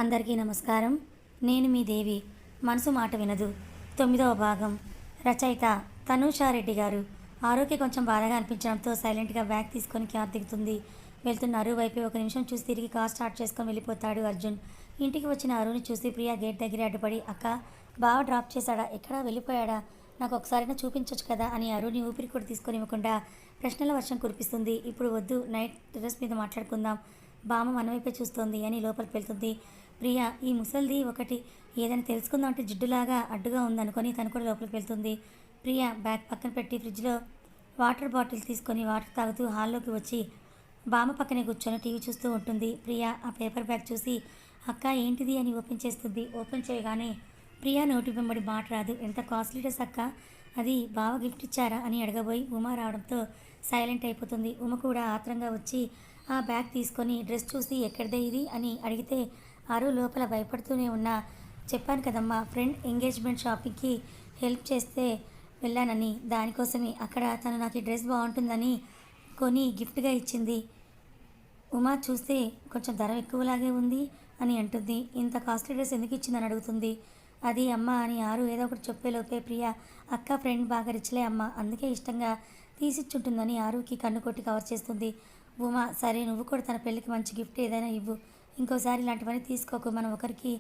అందరికీ నమస్కారం. నేను మీ దేవి. మనసు మాట వినదు 9వ భాగం. రచయిత తనూషారెడ్డి గారు. ఆరోగ్య కొంచెం బాధగా అనిపించడంతో సైలెంట్గా బ్యాగ్ తీసుకొని క్యాబ్ దిగుతుంది. వెళ్తున్న అరు వైపు ఒక నిమిషం చూసి తిరిగి కార్ స్టార్ట్ చేసుకొని వెళ్ళిపోతాడు అర్జున్. ఇంటికి వచ్చిన అరుని చూసి ప్రియా గేట్ దగ్గర అడ్డుపడి, అక్క బావ డ్రాప్ చేశాడా, ఎక్కడా వెళ్ళిపోయాడా, నాకు ఒకసారైనా చూపించొచ్చు కదా అని అరుని ఊపిరి కూడా తీసుకొని ఇవ్వకుండా ప్రశ్నల వర్షం కురిపిస్తుంది. ఇప్పుడు వద్దు, నైట్ టెర్రస్ మీద మాట్లాడుకుందాం, బామ్మ మన వైపే చూస్తోంది అని లోపలికి వెళ్తుంది. ప్రియా ఈ ముసల్ది ఒకటి ఏదైనా తెలుసుకుందాం అంటే జిడ్డులాగా అడ్డుగా ఉందనుకొని తను కూడా లోపలికి వెళ్తుంది. ప్రియా బ్యాగ్ పక్కన పెట్టి ఫ్రిడ్జ్లో వాటర్ బాటిల్ తీసుకొని వాటర్ తాగుతూ హాల్లోకి వచ్చి బామ్మ పక్కనే కూర్చొని టీవీ చూస్తూ ఉంటుంది. ప్రియా ఆ పేపర్ బ్యాగ్ చూసి అక్క ఏంటిది అని ఓపెన్ చేస్తుంది. ఓపెన్ చేయగానే ప్రియా నోటి వెంబడి మాట రాదు. ఎంత కాస్ట్లీ డ్రెస్ అక్క, అది బావ గిఫ్ట్ ఇచ్చారా అని అడగబోయి ఉమ రావడంతో సైలెంట్ అయిపోతుంది. ఉమ కూడా ఆత్రంగా వచ్చి ఆ బ్యాగ్ తీసుకొని డ్రెస్ చూసి ఎక్కడిదే ఇది అని అడిగితే అరు లోపల భయపడుతూనే ఉన్నా, చెప్పాను కదమ్మా ఫ్రెండ్ ఎంగేజ్మెంట్ షాపింగ్కి హెల్ప్ చేస్తే వెళ్ళానని, దానికోసమే అక్కడ తను నాకు ఈ డ్రెస్ బాగుంటుందని కొని గిఫ్ట్గా ఇచ్చింది. ఉమా చూస్తే కొంచెం ధర ఎక్కువలాగే ఉంది అని అంటుంది. ఇంత కాస్ట్లీ డ్రెస్ ఎందుకు ఇచ్చిందని అడుగుతుంది. అది అమ్మ అని ఆరు ఏదో ఒకటి చెప్పేలోపే ప్రియా అక్క ఫ్రెండ్ బాగా రిచ్లే అమ్మ, అందుకే ఇష్టంగా తీసిచ్చుంటుందని ఆరుకి కన్ను కొట్టి కవర్ చేస్తుంది. ఉమా సరే నువ్వు కూడా తన పెళ్ళికి మంచి గిఫ్ట్ ఏదైనా ఇవ్వు, ఇంకోసారి ఇలాంటివన్నీ తీసుకోకు, మనం ఒకరికి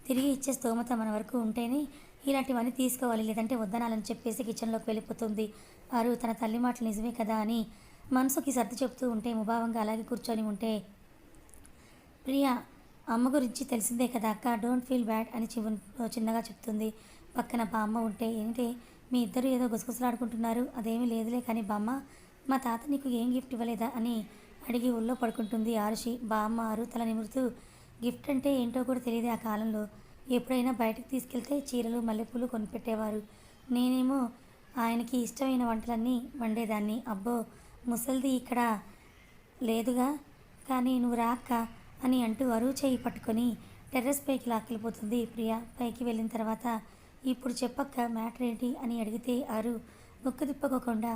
తిరిగి ఇచ్చే స్తోమత మన వరకు ఉంటేనే ఇలాంటివన్నీ తీసుకోవాలి, లేదంటే వద్దనాలని చెప్పేసి కిచెన్లోకి వెళ్ళిపోతుంది. ఆరు తన తల్లి మాటలు నిజమే కదా అని మనసుకి సర్ది చెప్తూ ఉంటే ముభావంగా అలాగే కూర్చొని ఉంటే ప్రియా అమ్మ గురించి తెలిసిందే కదా అక్క, డోంట్ ఫీల్ బ్యాడ్ అని చిన్నగా చెప్తుంది. పక్కన బామ్మ ఉంటే ఏంటి మీ ఇద్దరు ఏదో గుసగుసలాడుకుంటున్నారు, అదేమీ లేదులే కానీ బామ్మ మా తాత నీకు ఏం గిఫ్ట్ ఇవ్వలేదా అని అడిగి ఒళ్ళో పడుకుంటుంది ఆరుషి. బామ్మ ఆరు తల నిమురుతూ గిఫ్ట్ అంటే ఏంటో కూడా తెలియదు ఆ కాలంలో, ఎప్పుడైనా బయటకు తీసుకెళ్తే చీరలు మల్లెపూలు కొనిపెట్టేవారు, నేనేమో ఆయనకి ఇష్టమైన వంటలన్నీ వండేదాన్ని. అబ్బో ముసల్ది ఇక్కడ లేదుగా, కానీ నువ్వు రాక్క అని అంటూ అరువు చేయి పట్టుకొని టెర్రస్ పైకి లాక్కెళ్ళిపోతుంది ప్రియా. పైకి వెళ్ళిన తర్వాత ఇప్పుడు చెప్పక్క మ్యాటర్ ఏంటి అని అడిగితే అరు ఒక్క తిప్పకోకుండా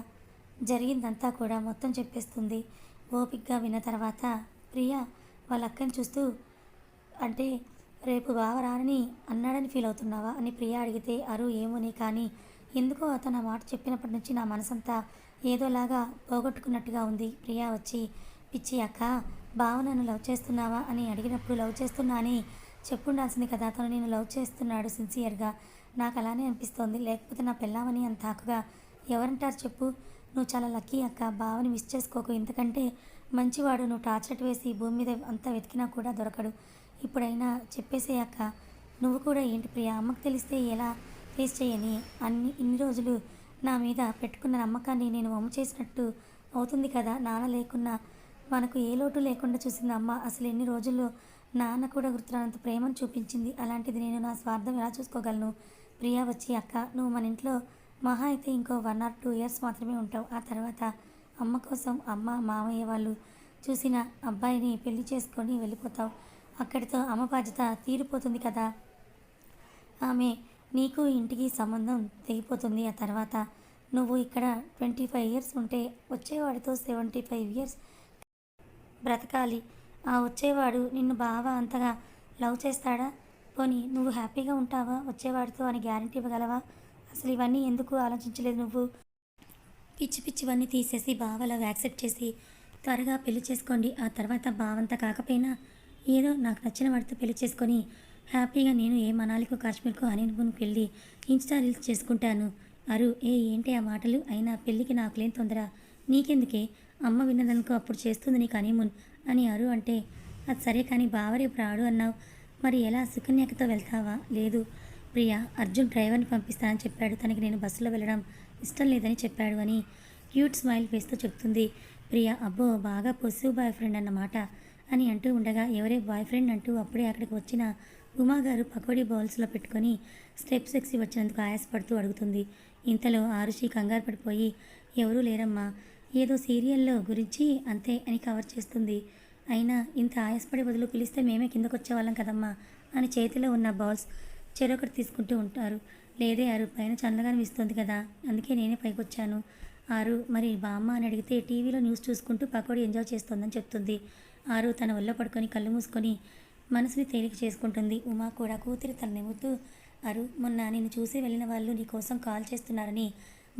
జరిగిందంతా కూడా మొత్తం చెప్పేస్తుంది. ఓపిక్గా విన్న తర్వాత ప్రియా వాళ్ళ అక్కని చూస్తూ, అంటే రేపు బావ రానని అన్నాడని ఫీల్ అవుతున్నావా అని ప్రియా అడిగితే అరు ఏమోని కానీ ఎందుకో అతను ఆ మాట చెప్పినప్పటి నుంచి నా మనసంతా ఏదోలాగా పోగొట్టుకున్నట్టుగా ఉంది. ప్రియా వచ్చి పిచ్చి అక్క బావ నన్ను లవ్ చేస్తున్నావా అని అడిగినప్పుడు లవ్ చేస్తున్నా అని చెప్పుండాల్సింది కదా, అతను నేను లవ్ చేస్తున్నాడు సిన్సియర్గా, నాకు అలానే అనిపిస్తోంది, లేకపోతే నా పెళ్ళామని అంత హక్కుగా ఎవరంటారు చెప్పు, నువ్వు చాలా లక్కీ అక్క, బావని మిస్ చేసుకోకు, ఇంతకంటే మంచివాడు నువ్వు టార్చర్ వేసి భూమి మీద అంతా వెతికినా కూడా దొరకడు, ఇప్పుడైనా చెప్పేసే అక్క. నువ్వు కూడా ఏంటి ప్రియా అమ్మకు తెలిస్తే ఎలా ఫేస్ చేయని, ఇన్ని రోజులు నా మీద పెట్టుకున్న నమ్మకాన్ని నేను వమ్ము చేసినట్టు అవుతుంది కదా, నాన్న లేకున్నా మనకు ఏ లోటు లేకుండా చూసింది అమ్మ, అసలు ఎన్ని రోజుల్లో నాన్న కూడా గుర్తురానంత ప్రేమను చూపించింది, అలాంటిది నేను నా స్వార్థం ఎలా చూసుకోగలను. ప్రియా వచ్చి అక్క నువ్వు మన ఇంట్లో మహా అయితే ఇంకో 1 or 2 years మాత్రమే ఉంటావు, ఆ తర్వాత అమ్మ కోసం అమ్మ మామయ్య వాళ్ళు చూసిన అబ్బాయిని పెళ్లి చేసుకొని వెళ్ళిపోతావు, అక్కడితో అమ్మ బాధ్యత తీరిపోతుంది కదా, ఆమె నీకు ఇంటికి సంబంధం తెగిపోతుంది, ఆ తర్వాత నువ్వు ఇక్కడ 25 years ఉంటే వచ్చేవాడితో 75 years బ్రతకాలి, ఆ వచ్చేవాడు నిన్ను బాగా అంతగా లవ్ చేస్తాడా, పోనీ నువ్వు హ్యాపీగా ఉంటావా వచ్చేవాడితో అని గ్యారంటీ ఇవ్వగలవా, అసలు ఇవన్నీ ఎందుకు ఆలోచించలేదు నువ్వు, పిచ్చి పిచ్చివన్నీ తీసేసి బావలా యాక్సెప్ట్ చేసి త్వరగా పెళ్లి చేసుకోండి, ఆ తర్వాత బావంతా కాకపోయినా ఏదో నాకు నచ్చిన వాడితో పెళ్లి చేసుకొని హ్యాపీగా నేను ఏ మనాలికో కాశ్మీర్కో హనీమూన్కి వెళ్ళి ఇన్స్టా రీల్స్ చేసుకుంటాను. అరు ఏంటి ఆ మాటలు, అయినా పెళ్ళికి నాకు లేని తొందర నీకెందుకే, అమ్మ విన్నదనుకో అప్పుడు చేస్తుంది నీకు హనీమూన్ అని అరు అంటే, అది సరే కానీ బావ రేపు రాడు అన్నావు, మరి ఎలా సుకన్యకతో వెళ్తావా, లేదు ప్రియా అర్జున్ డ్రైవర్ని పంపిస్తానని చెప్పాడు, తనకి నేను బస్సులో వెళ్ళడం ఇష్టం లేదని చెప్పాడు అని క్యూట్ స్మైల్ వేస్తూ చెప్తుంది. ప్రియా అబ్బో బాగా పొసివ్ బాయ్ ఫ్రెండ్ అన్నమాట అని అంటూ ఉండగా ఎవరే బాయ్ ఫ్రెండ్ అంటూ అప్పుడే అక్కడికి వచ్చిన ఉమాగారు పకోడీ బౌల్స్లో పెట్టుకొని స్టెప్స్ ఎక్సి వచ్చినందుకు ఆయాసపడుతూ అడుగుతుంది. ఇంతలో ఆరుషి కంగారు పడిపోయి ఎవరూ లేరమ్మా, ఏదో సీరియల్లో గురించి అంతే అని కవర్ చేస్తుంది. అయినా ఇంత ఆయాసపడే బదులు పిలిస్తే మేమే కిందకు వచ్చేవాళ్ళం కదమ్మా అని చేతిలో ఉన్న బౌల్స్ చెరొకటి తీసుకుంటూ ఉంటారు. లేదే ఆరు పైన చల్లగానే ఇస్తుంది కదా, అందుకే నేనే పైకి వచ్చాను. ఆరు మరి బామ్మ అని అడిగితే టీవీలో న్యూస్ చూసుకుంటూ పకోడీ ఎంజాయ్ చేస్తోందని చెప్తుంది. ఆరు తన ఒళ్ళో పడుకొని కళ్ళు మూసుకొని మనసుని తేలిక చేసుకుంటుంది. ఉమా కూడా కూతురి తల నవ్వుతూ, అరు మొన్న నిన్ను చూసి వెళ్ళిన వాళ్ళు నీ కోసం కాల్ చేస్తున్నారని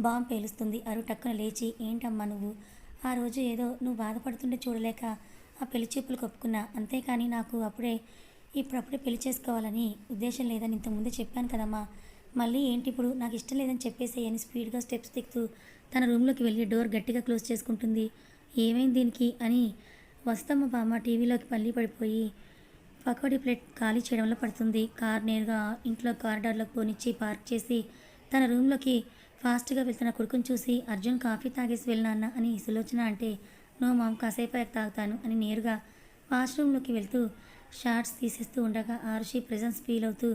బాంబు పేలుస్తుంది. అరు టక్కున లేచి, ఏంటమ్మా నువ్వు? ఆ రోజు ఏదో నువ్వు బాధపడుతుంటే చూడలేక ఆ పెళ్లి చూపులు కొప్పుకున్నా. అంతేకాని నాకు ఇప్పుడప్పుడే పెళ్లి చేసుకోవాలని ఉద్దేశం లేదని ఇంతకుముందే చెప్పాను కదమ్మా. మళ్ళీ ఏంటి ఇప్పుడు? నాకు ఇష్టం లేదని చెప్పేసేయని స్పీడ్గా స్టెప్స్ దిగుతూ తన రూమ్లోకి వెళ్ళి డోర్ గట్టిగా క్లోజ్ చేసుకుంటుంది. ఏమైంది దీనికి అని వస్తమ్మ బామ్మ టీవీలోకి మళ్ళీ పడిపోయి పకోడీ ప్లేట్ ఖాళీ చేయడంలో పడుతుంది. కార్ నేరుగా ఇంట్లో కారిడార్లోకి పోనిచ్చి పార్క్ చేసి తన రూమ్లోకి ఫాస్ట్గా వెళ్తున్న కొడుకుని చూసి, అర్జున్ కాఫీ తాగేసి వెళ్ళినా అని సులోచన అంటే, నో మామ్ కాసేపు అయ్యాక తాగుతాను అని నేరుగా వాష్రూమ్లోకి వెళ్తూ షార్ట్స్ తీసేస్తూ ఉండగా ఆరుషి ప్రెజెన్స్ ఫీల్ అవుతూ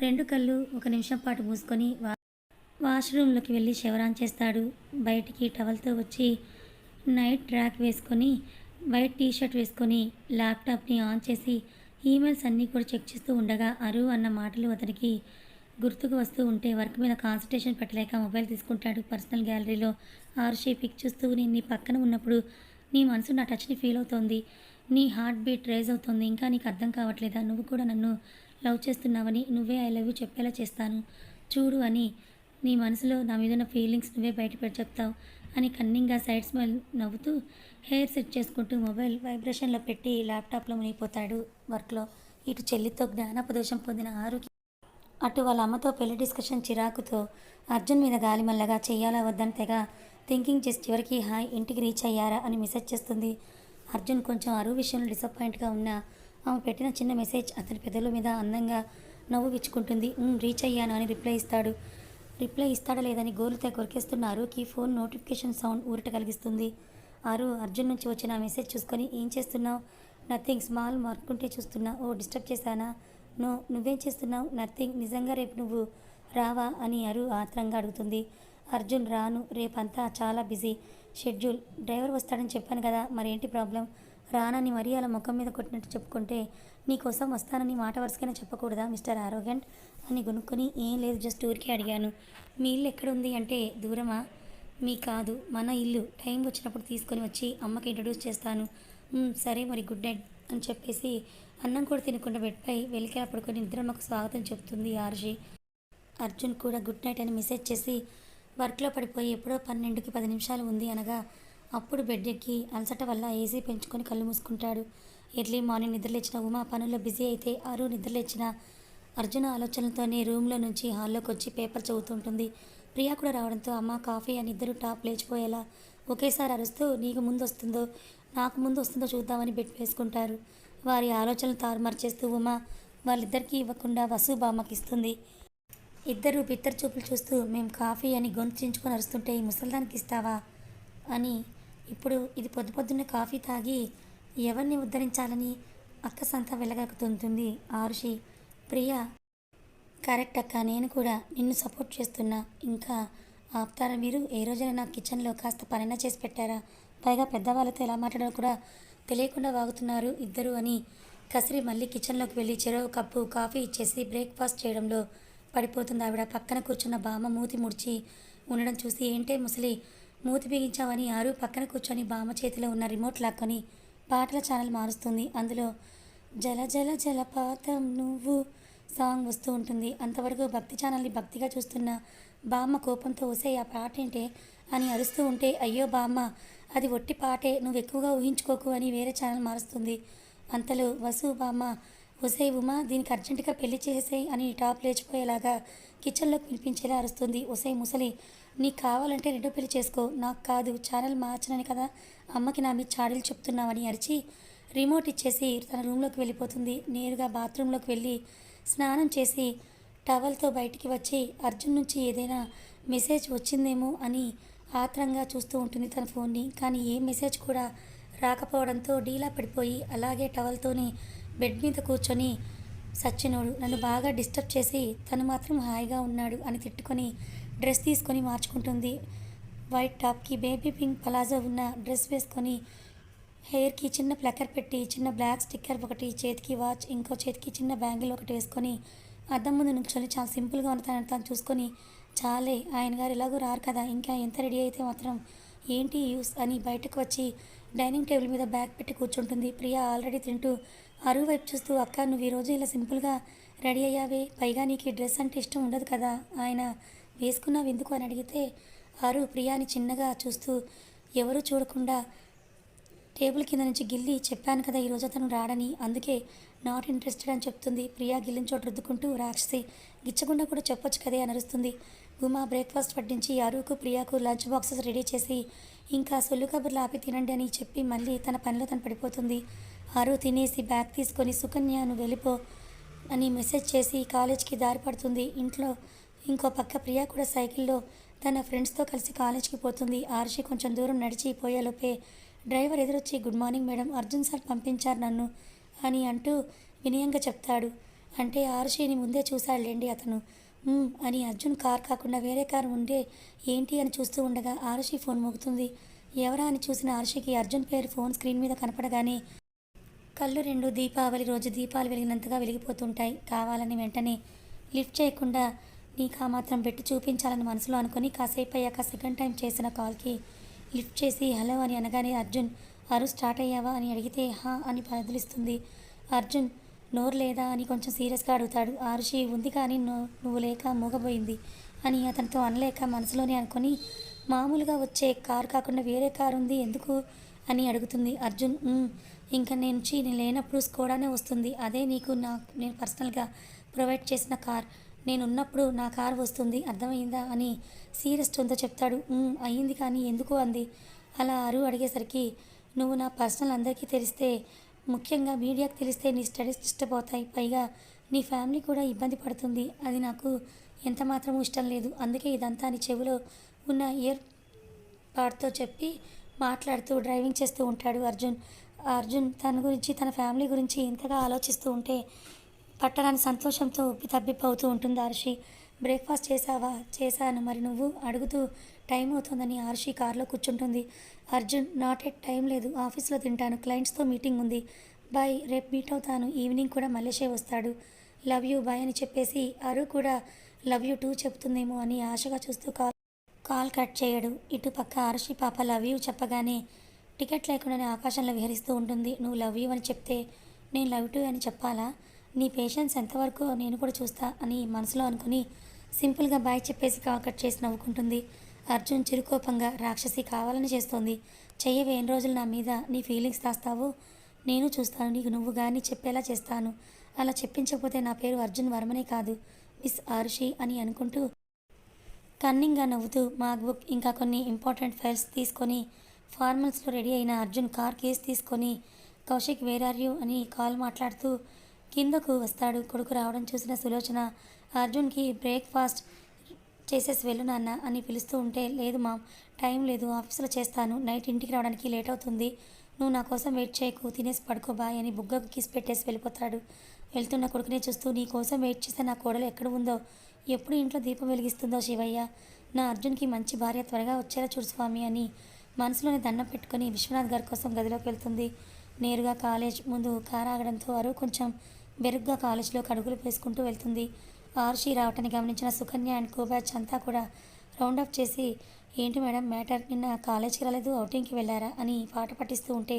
2 కళ్ళు 1 నిమిషం పాటు మూసుకొని వాష్రూమ్లోకి వెళ్ళి షవర్ ఆన్ చేస్తాడు. బయటికి టవల్తో వచ్చి నైట్ ట్రాక్ వేసుకొని వైట్ టీషర్ట్ వేసుకొని ల్యాప్టాప్ని ఆన్ చేసి ఈమెయిల్స్ అన్నీ కూడా చెక్ చేస్తూ ఉండగా అరు అన్న మాటలు అతనికి గుర్తుకు వస్తూ ఉంటే వర్క్ మీద కాన్సన్ట్రేషన్ పెట్టలేక మొబైల్ తీసుకుంటాడు. పర్సనల్ గ్యాలరీలో ఆరుషి పిక్ చూస్తూ, నేను నీ పక్కన ఉన్నప్పుడు నీ మనసు నా టచ్ని ఫీల్ అవుతోంది, నీ హార్ట్ బీట్ రైజ్ అవుతుంది. ఇంకా నీకు అర్థం కావట్లేదా? నువ్వు కూడా నన్ను లవ్ చేస్తున్నావని, నువ్వే ఐ లవ్ యూ చెప్పేలా చేస్తాను చూడు అని, నీ మనసులో నా మీద ఉన్న ఫీలింగ్స్ నువ్వే బయటపెట్టి చెప్తావు అని కన్నింగ్గా సైడ్ స్మైల్ నవ్వుతూ హెయిర్ సెట్ చేసుకుంటూ మొబైల్ వైబ్రేషన్లో పెట్టి ల్యాప్టాప్లో మునిగిపోతాడు వర్క్లో. ఇటు చెల్లితో జ్ఞానోపదేశం పొందిన ఆరుకి, అటు వాళ్ళ అమ్మతో పెళ్లి డిస్కషన్ చిరాకుతో అర్జున్ మీద గాలిమల్లగా చెయ్యాలా వద్దని తెగ థింకింగ్ చేసి చివరికి హాయ్ ఇంటికి రీచ్ అయ్యారా అని మెసేజ్ చేస్తుంది. అర్జున్ కొంచెం అరువు విషయంలో డిసప్పాయింట్గా ఉన్నా ఆమె పెట్టిన చిన్న మెసేజ్ అతని పెదవుల మీద అందంగా నవ్వు విచ్చుకుంటుంది. రీచ్ అయ్యాను అని రిప్లై ఇస్తాడా లేదని గోలుతో కొరికేస్తున్న అరుకి ఫోన్ నోటిఫికేషన్ సౌండ్ ఊరట కలిగిస్తుంది. అర్జున్ నుంచి వచ్చిన మెసేజ్ చూసుకొని, ఏం చేస్తున్నావు? నథింగ్, స్మాల్ వర్క్ ఉంటే చూస్తున్నా. ఓ డిస్టర్బ్ చేశానా? నో, నువ్వేం చేస్తున్నావు? నథింగ్. నిజంగా రేపు నువ్వు రావా అని ఆత్రంగా అడుగుతుంది. అర్జున్, రాను, రేపంతా చాలా బిజీ షెడ్యూల్. డ్రైవర్ వస్తాడని చెప్పాను కదా, మరేంటి ప్రాబ్లం? రానని మరీ అలా ముఖం మీద కొట్టినట్టు చెప్పుకుంటే, నీకోసం వస్తానని మాట వరుసకైనా చెప్పకూడదా మిస్టర్ ఆరోగెంట్ అని గొనుక్కొని, ఏం లేదు జస్ట్ ఊరికే అడిగాను. మీ ఇల్లు ఎక్కడుంది అంటే, దూరమా? మీ కాదు, మన ఇల్లు. టైం వచ్చినప్పుడు తీసుకొని వచ్చి అమ్మకి ఇంట్రడ్యూస్ చేస్తాను. సరే మరి, గుడ్ నైట్ అని చెప్పేసి అన్నం కూడా తినకుండా బెడ్పై వెలికేలా పడుకొని నిద్రమ్మకు స్వాగతం చెబుతుంది ఆర్జీ. అర్జున్ కూడా గుడ్ నైట్ అని మెసేజ్ చేసి వర్క్లో పడిపోయి ఎప్పుడో 12కి 10 నిమిషాలు ఉంది అనగా అప్పుడు బెడ్ ఎక్కి అలసట వల్ల ఏసీ పెంచుకొని కళ్ళు మూసుకుంటాడు. ఎర్లీ మార్నింగ్ నిద్రలేచిన ఉమా పనుల్లో బిజీ అయితే నిద్రలేచిన అర్జున ఆలోచనలతోనే రూమ్లో నుంచి హాల్లోకి వచ్చి పేపర్ చదువుతుంటుంది. ప్రియా కూడా రావడంతో అమ్మ కాఫీ అని ఇద్దరు టాప్ లేచిపోయేలా ఒకేసారి అరుస్తూ, నీకు ముందు వస్తుందో నాకు ముందు వస్తుందో చూద్దామని బెట్ వేసుకుంటారు. వారి ఆలోచనలు తారుమారు చేస్తూ ఉమా వాళ్ళిద్దరికీ ఇవ్వకుండా వసు బామ్మకి ఇస్తుంది. ఇద్దరు బిత్తర చూపులు చూస్తూ, మేము కాఫీ అని గొంతు చించుకొని అరుస్తుంటే ఈ ముసల్దానికి ఇస్తావా అని. ఇప్పుడు ఇది పొద్దున్నే కాఫీ తాగి ఎవరిని ఉద్ధరించాలని అక్కసంతా వెళ్ళగలుగుతుంటుంది ఆరుషి. ప్రియా, కరెక్ట్ అక్క, నేను కూడా నిన్ను సపోర్ట్ చేస్తున్నా. ఇంకా ఆపుతారా మీరు? ఏ రోజైనా నా కిచెన్లో కాస్త పనైనా చేసి పెట్టారా? పైగా పెద్దవాళ్ళతో ఎలా మాట్లాడాలో కూడా తెలియకుండా వాగుతున్నారు ఇద్దరు అని కసిరి మళ్ళీ కిచెన్లోకి వెళ్ళి చెరో కప్పు కాఫీ ఇచ్చేసి బ్రేక్ఫాస్ట్ చేయడంలో పడిపోతుంది ఆవిడ. పక్కన కూర్చున్న బామ్మ మూతి ముడిచి ఉండడం చూసి, ఏంటే ముసలి మూతి బిగించావని పక్కన కూర్చొని బామ్మ చేతిలో ఉన్న రిమోట్ లాక్కొని పాటల ఛానల్ మారుస్తుంది. అందులో జల జల జలపాతం నువ్వు సాంగ్ వస్తూ ఉంటుంది. అంతవరకు భక్తి ఛానల్ని భక్తిగా చూస్తున్న బామ్మ కోపంతో, ఒసే ఆ పాట ఏంటే అని అరుస్తూ ఉంటే, అయ్యో బామ్మ, అది ఒట్టి పాటే, నువ్వు ఎక్కువగా ఊహించుకోకు అని వేరే ఛానల్ మారుస్తుంది. అంతలో వసు బామ్మ, ఒసే ఉమా, దీనికి అర్జెంటుగా పెళ్లి చేసేయి అని టాప్ లేచిపోయేలాగా కిచెన్లోకి వినిపించేలా అరుస్తుంది. ఒసే ముసలి, నీకు కావాలంటే రెండో పెళ్లి చేసుకో, నాకు కాదు. ఛానల్ మార్చనని కదా అమ్మకి నా మీద చాడీలు చెప్తున్నావని అరిచి రిమోట్ ఇచ్చేసి తన రూమ్లోకి వెళ్ళిపోతుంది. నేరుగా బాత్రూంలోకి వెళ్ళి స్నానం చేసి టవల్తో బయటికి వచ్చి అర్జున్ నుంచి ఏదైనా మెసేజ్ వచ్చిందేమో అని ఆత్రంగా చూస్తూ ఉంటుంది తన ఫోన్ని. కానీ ఏ మెసేజ్ కూడా రాకపోవడంతో డీలా పడిపోయి అలాగే టవల్తోనే బెడ్ మీద కూర్చొని, సచ్చినోడు నన్ను బాగా డిస్టర్బ్ చేసి తను మాత్రం హాయిగా ఉన్నాడు అని తిట్టుకొని డ్రెస్ తీసుకొని మార్చుకుంటుంది. వైట్ టాప్కి బేబీ పింక్ పలాజో ఉన్న డ్రెస్ వేసుకొని హెయిర్కి చిన్న ప్లక్కర్ పెట్టి చిన్న బ్లాక్ స్టిక్కర్ ఒకటి, చేతికి వాచ్, ఇంకో చేతికి చిన్న బ్యాంగిల్ ఒకటి వేసుకొని అద్దం ముందు నుంచొని చాలా సింపుల్గా ఉన్న తను చూసుకొని, చాలే ఆయన గారు ఎలాగో రారు కదా, ఇంకా ఎంత రెడీ అయితే మాత్రం ఏంటి యూస్ అని బయటకు వచ్చి డైనింగ్ టేబుల్ మీద బ్యాగ్ పెట్టి కూర్చుంటుంది. ప్రియా ఆల్రెడీ తింటూ అరువు వైపు చూస్తూ, అక్క నువ్వు ఈరోజు ఇలా సింపుల్గా రెడీ అయ్యావే, పైగా నీకు ఈ డ్రెస్ అంటే ఇష్టం ఉండదు కదా, ఆయన వేసుకున్నావు ఎందుకు అని అడిగితే అరు ప్రియాని చిన్నగా చూస్తూ ఎవరూ చూడకుండా టేబుల్ కింద నుంచి గిల్లి చెప్పాను కదా ఈరోజు అతను రాడని, అందుకే నాట్ ఇంట్రెస్టెడ్ అని చెప్తుంది. ప్రియా గిల్లిన చోటు రుద్దుకుంటూ, రాక్షసి గిచ్చకుండా కూడా చెప్పొచ్చు కదే అని అరుస్తుంది. ఉమా బ్రేక్ఫాస్ట్ పట్టించి అరువుకు ప్రియాకు లంచ్ బాక్సెస్ రెడీ చేసి ఇంకా సొల్లు కబుర్లు ఆపి తినండి అని చెప్పి మళ్ళీ తన పనిలో తను పడిపోతుంది. అరు తినేసి బ్యాగ్ తీసుకొని సుకన్య నువ్వు వెళ్ళిపో అని మెసేజ్ చేసి కాలేజ్కి దారి పడుతుంది. ఇంట్లో ఇంకో పక్క ప్రియా కూడా సైకిల్లో తన ఫ్రెండ్స్తో కలిసి కాలేజ్కి పోతుంది. ఆర్షి కొంచెం దూరం నడిచి పోయేలోపే డ్రైవర్ ఎదురొచ్చి good morning madam, Arjun sir పంపించారు నన్ను అని అంటూ వినయంగా చెప్తాడు. అంటే ఆర్షిని ముందే చూశాడులేండి అతను అని అర్జున్ కార్ కాకుండా వేరే కారు ఉండే ఏంటి అని చూస్తూ ఉండగా ఆర్షి ఫోన్ మోగుతుంది. ఎవరా అని చూసిన ఆర్షికి అర్జున్ పేరు ఫోన్ స్క్రీన్ మీద కనపడగానే కళ్ళు రెండు దీపావళి రోజు దీపాలు వెలిగినంతగా వెలిగిపోతుంటాయి. కావాలని వెంటనే లిఫ్ట్ చేయకుండా నీకు ఆ మాత్రం పెట్టి చూపించాలని మనసులో అనుకుని కాసేపు అయ్యాక సెకండ్ టైం చేసిన కాల్కి లిఫ్ట్ చేసి హలో అని అనగానే అర్జున్ అరు స్టార్ట్ అయ్యావా అని అడిగితే హా అని బదిలిస్తుంది. అర్జున్ నోరు లేదా అని కొంచెం సీరియస్గా అడుగుతాడు. ఆరుషి ఉంది కానీ నువ్వు లేక మూగబోయింది అని అతనితో అనలేక మనసులోనే అనుకొని మామూలుగా వచ్చే కారు కాకుండా వేరే కారు ఉంది ఎందుకు అని అడుగుతుంది. అర్జున్ ఇంకా నేను లేనప్పుడు స్కోడానే వస్తుంది, అదే నేను పర్సనల్గా ప్రొవైడ్ చేసిన కార్, నేను ఉన్నప్పుడు నా కారు వస్తుంది, అర్థమైందా అని సీరియస్ టోన్తో చెప్తాడు. అయ్యింది కానీ ఎందుకు అంది. అలా అరు అడిగేసరికి నువ్వు నా పర్సనల్ అందరికీ తెలిస్తే, ముఖ్యంగా మీడియాకి తెలిస్తే నీ స్టడీస్ డిస్టర్బ్ అవుతాయి, పైగా నీ ఫ్యామిలీ కూడా ఇబ్బంది పడుతుంది, అది నాకు ఎంత మాత్రమూ ఇష్టం లేదు, అందుకే ఇదంతా నీ చెవిలో ఉన్న ఇయర్ పాడ్తో చెప్పి మాట్లాడుతూ డ్రైవింగ్ చేస్తూ ఉంటాడు అర్జున్ తన గురించి తన ఫ్యామిలీ గురించి ఇంతగా ఆలోచిస్తూ ఉంటే పట్టరాని సంతోషంతో ఉబ్బి తబ్బిబ్బవుతూ ఉంటుంది. ఆర్షి బ్రేక్ఫాస్ట్ చేసావా? చేశాను, మరి నువ్వు అడుగుతూ టైం అవుతుందని ఆర్షి కారులో కూర్చుంటుంది. అర్జున్ నాట్ ఎట్ టైం లేదు, ఆఫీస్లో తింటాను, క్లయింట్స్తో మీటింగ్ ఉంది, బాయ్ రేపు మీట్ అవుతాను, ఈవినింగ్ కూడా మల్లేషే వస్తాడు, లవ్ యూ బాయ్ అని చెప్పేసి అరు కూడా లవ్ యూ టూ చెప్తుందేమో అని ఆశగా చూస్తూ కాల్ కట్ చేయడు. ఇటు పక్క ఆర్షి పాప లవ్ యూ చెప్పగానే టికెట్ లేకుండానే ఆకాశంలో విహరిస్తూ ఉంటుంది. నువ్వు లవ్ యూ అని చెప్తే నేను లవ్ టూ అని చెప్పాలా? నీ పేషెన్స్ ఎంతవరకు నేను కూడా చూస్తా అని మనసులో అనుకుని సింపుల్గా బాయ్ చెప్పేసి కాల్ కట్ చేసి నవ్వుకుంటుంది. అర్జున్ చిరుకోపంగా రాక్షసి కావాలని చేస్తోంది, చెయ్యవే ఎన్ని రోజులు నా మీద నీ ఫీలింగ్స్ దాస్తావో నేను చూస్తాను, నీకు నువ్వు కానీ చెప్పేలా చేస్తాను, అలా చెప్పించకపోతే నా పేరు అర్జున్ వర్మనే కాదు మిస్ ఆరుషి అని అనుకుంటూ కన్నింగ్గా నవ్వుతూ మాక్బుక్ ఇంకా కొన్ని ఇంపార్టెంట్ ఫైల్స్ తీసుకొని ఫార్మల్స్లో రెడీ అయిన అర్జున్ కార్ కేస్ తీసుకొని కౌశిక్ వేర్ ఆర్ యూ అని కాల్ మాట్లాడుతూ కిందకు వస్తాడు. కొడుకు రావడం చూసిన సులోచన అర్జున్కి బ్రేక్ఫాస్ట్ చేసేసి వెళ్ళు నాన్న అని పిలుస్తూ ఉంటే లేదు మామ్, టైం లేదు, ఆఫీస్లో చేస్తాను, నైట్ ఇంటికి రావడానికి లేట్ అవుతుంది, నువ్వు నా కోసం వెయిట్ చేయకు, తినేసి పడుకో బాయ్ అని బుగ్గకు కిస్ పెట్టేసి వెళ్ళిపోతాడు. వెళ్తున్న కొడుకునే చూస్తూ నీ కోసం వెయిట్ చేస్తే నా కోడలు ఎక్కడ ఉందో, ఎప్పుడు ఇంట్లో దీపం వెలిగిస్తుందో శివయ్య, నా అర్జున్కి మంచి భార్య త్వరగా వచ్చేలా చూడు స్వామి అని మనసులోని దండం పెట్టుకుని విశ్వనాథ్ గారి కోసం గదిలోకి వెళ్తుంది. నేరుగా కాలేజ్ ముందు కారు ఆగడంతో అరు కొంచెం బెరుగ్గా కాలేజ్లోకి అడుగులు వేసుకుంటూ వెళ్తుంది. ఆర్షి రావటాన్ని గమనించిన సుకన్య అండ్ కోబ్యాచ్ అంతా కూడా రౌండప్ చేసి ఏంటి మేడం మ్యాటర్, నిన్న కాలేజ్కి రాలేదు, అవుటింగ్కి వెళ్ళారా అని పాట పట్టిస్తూ ఉంటే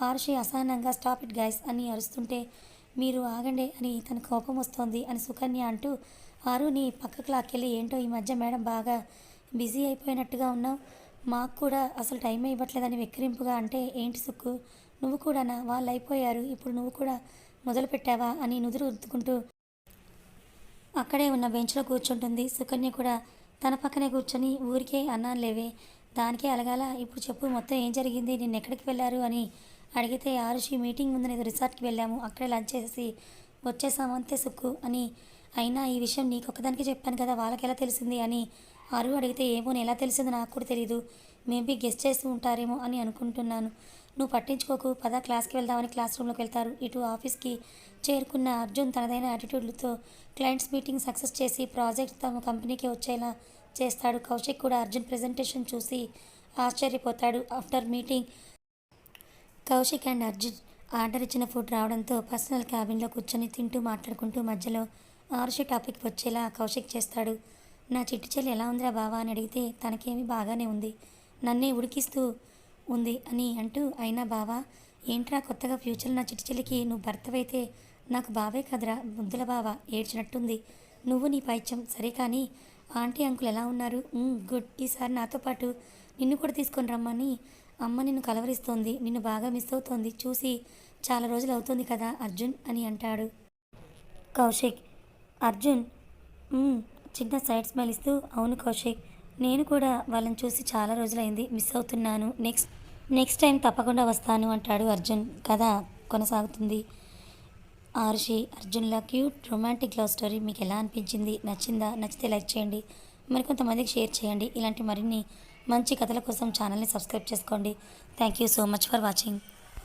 ఆర్షి అసహనంగా స్టాప్ ఇట్ గైస్ అని అరుస్తుంటే మీరు ఆగండి అని తన కోపం వస్తోంది అని సుకన్య అంటూ ఆరుని పక్కకు లాక్కెళ్ళి ఏంటో ఈ మధ్య మేడం బాగా బిజీ అయిపోయినట్టుగా ఉన్నావు, మాకు కూడా అసలు టైమే ఇవ్వట్లేదని వెక్కిరింపుగా అంటే ఏంటి సుక్కు నువ్వు కూడానా, వాళ్ళు అయిపోయారు ఇప్పుడు నువ్వు కూడా మొదలుపెట్టావా అని నుదురు ఉత్తుకుంటూ అక్కడే ఉన్న బెంచ్లో కూర్చుంటుంది. సుకన్య కూడా తన పక్కనే కూర్చొని ఊరికే అన్నాను లేవే దానికే అలగాల, ఇప్పుడు చెప్పు మొత్తం ఏం జరిగింది, నిన్న ఎక్కడికి వెళ్ళారు అని అడిగితే ఆరుషి మీటింగ్ ముందు ఏదో రిసార్ట్కి వెళ్ళాము, అక్కడే లంచ్ చేసి వచ్చేసాము అంతే సుక్కు అని, అయినా ఈ విషయం నీకొక్కదానికే చెప్పాను కదా వాళ్ళకి ఎలా తెలిసింది అని అరు అడిగితే ఏమో ఎలా తెలిసిందో నాకు కూడా తెలీదు, మేబీ గెస్ట్ చేస్తూ ఉంటారేమో అని అనుకుంటున్నాను, నువ్వు పట్టించుకోకు పద క్లాస్కి వెళ్దామని క్లాస్ రూమ్లోకి వెళ్తారు. ఇటు ఆఫీస్కి చేరుకున్న అర్జున్ తనదైన యాటిట్యూడ్లతో క్లయింట్స్ మీటింగ్ సక్సెస్ చేసి ప్రాజెక్ట్ తమ కంపెనీకి వచ్చేలా చేస్తాడు. కౌశిక్ కూడా అర్జున్ ప్రెజెంటేషన్ చూసి ఆశ్చర్యపోతాడు. After meeting Kaushik and Arjun order ఇచ్చిన ఫుడ్ రావడంతో పర్సనల్ క్యాబిన్లో కూర్చొని తింటూ మాట్లాడుకుంటూ మధ్యలో ఆరుషి టాపిక్ వచ్చేలా కౌశిక్ చేస్తాడు. నా చిట్టి చెల్లి ఎలా ఉందిరా బావా అని అడిగితే తనకేమీ బాగానే ఉంది, నన్నే ఉడికిస్తూ ఉంది అని అంటూ అయినా బావా ఏంట్రా కొత్తగా ఫ్యూచర్లో నా చిట్టి చెల్లికి నువ్వు భర్తవైతే నాకు బావే కదరా ముద్దుల బావ ఏడ్చినట్టుంది. నువ్వు నీ పైత్యం సరే కానీ ఆంటీ అంకుల్ ఎలా ఉన్నారు? గుడ్. ఈసారి నాతో పాటు నిన్ను కూడా తీసుకొని రమ్మని అమ్మ నిన్ను కలవరిస్తోంది. నిన్ను బాగా మిస్ అవుతోంది. చూసి చాలా రోజులు అవుతుంది కదా అర్జున్ అని అంటాడు. కౌశిక్ అర్జున్ "మ్మ్." చిన్న సైడ్ స్మైల్ ఇస్తూ అవును కౌశిక్, నేను కూడా వాళ్ళని చూసి చాలా రోజులైంది, మిస్ అవుతున్నాను. నెక్స్ట్ టైం తప్పకుండా వస్తాను అంటాడు అర్జున్. కథ కొనసాగుతుంది. ఆరుషి అర్జున్ల క్యూట్ రొమాంటిక్ లవ్ స్టోరీ మీకు ఎలా అనిపించింది? నచ్చిందా? నచ్చితే లైక్ చేయండి, మరికొంతమందికి షేర్ చేయండి. ఇలాంటి మరిన్ని మంచి కథల కోసం ఛానల్ని సబ్స్క్రైబ్ చేసుకోండి. Thank you so much for watching.